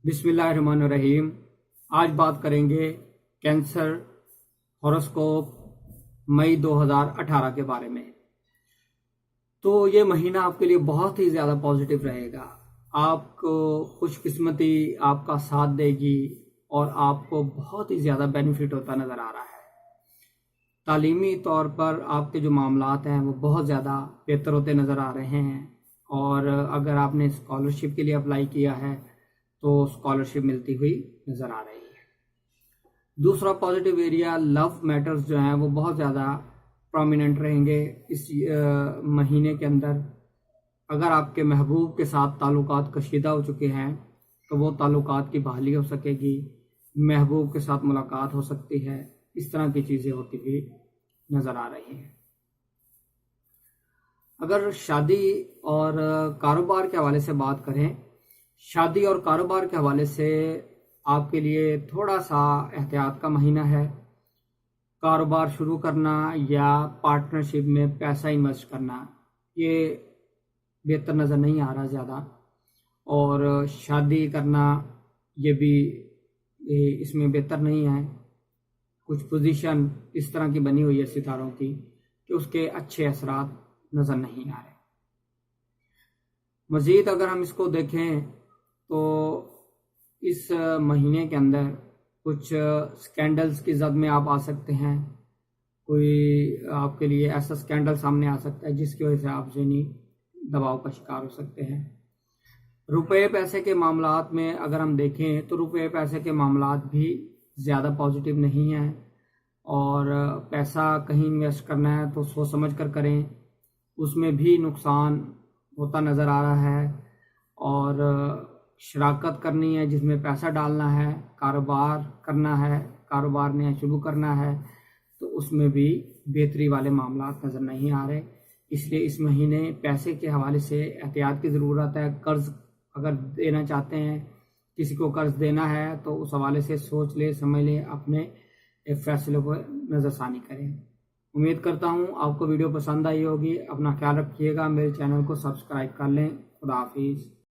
بسم اللہ الرحمن الرحیم۔ آج بات کریں گے کینسر ہاروسکوپ مئی 2018 کے بارے میں۔ تو یہ مہینہ آپ کے لیے بہت ہی زیادہ پازیٹیو رہے گا، آپ کو خوش قسمتی آپ کا ساتھ دے گی اور آپ کو بہت ہی زیادہ بینیفٹ ہوتا نظر آ رہا ہے۔ تعلیمی طور پر آپ کے جو معاملات ہیں وہ بہت زیادہ بہتر ہوتے نظر آ رہے ہیں، اور اگر آپ نے اسکالرشپ کے لیے اپلائی کیا ہے تو اسکالرشپ ملتی ہوئی نظر آ رہی ہے۔ دوسرا پازیٹیو ایریا لو میٹرز جو ہیں وہ بہت زیادہ پرومیننٹ رہیں گے اس مہینے کے اندر۔ اگر آپ کے محبوب کے ساتھ تعلقات کشیدہ ہو چکے ہیں تو وہ تعلقات کی بحالی ہو سکے گی، محبوب کے ساتھ ملاقات ہو سکتی ہے، اس طرح کی چیزیں ہوتی ہوئی نظر آ رہی ہیں۔ اگر شادی اور کاروبار کے حوالے سے بات کریں، شادی اور کاروبار کے حوالے سے آپ کے لیے تھوڑا سا احتیاط کا مہینہ ہے۔ کاروبار شروع کرنا یا پارٹنرشپ میں پیسہ انویسٹ کرنا یہ بہتر نظر نہیں آ رہا زیادہ، اور شادی کرنا یہ بھی اس میں بہتر نہیں ہے۔ کچھ پوزیشن اس طرح کی بنی ہوئی ہے ستاروں کی کہ اس کے اچھے اثرات نظر نہیں آ رہے۔ مزید اگر ہم اس کو دیکھیں تو اس مہینے کے اندر کچھ سکینڈلز کی زد میں آپ آ سکتے ہیں۔ کوئی آپ کے لیے ایسا سکینڈل سامنے آ سکتا ہے جس کی وجہ سے آپ ذہنی دباؤ کا شکار ہو سکتے ہیں۔ روپے پیسے کے معاملات میں اگر ہم دیکھیں تو روپے پیسے کے معاملات بھی زیادہ پازیٹیو نہیں ہیں، اور پیسہ کہیں انویسٹ کرنا ہے تو سوچ سمجھ کر کریں، اس میں بھی نقصان ہوتا نظر آ رہا ہے۔ اور شراکت کرنی ہے جس میں پیسہ ڈالنا ہے، کاروبار کرنا ہے، کاروبار نیا شروع کرنا ہے، تو اس میں بھی بہتری والے معاملات نظر نہیں آ رہے۔ اس لیے اس مہینے پیسے کے حوالے سے احتیاط کی ضرورت ہے۔ قرض اگر دینا چاہتے ہیں، کسی کو قرض دینا ہے تو اس حوالے سے سوچ لے سمجھ لے، اپنے فیصلے کو نظر ثانی کریں۔ امید کرتا ہوں آپ کو ویڈیو پسند آئی ہوگی۔ اپنا خیال رکھیے گا، میرے چینل کو سبسکرائب کر لیں۔ خدا حافظ۔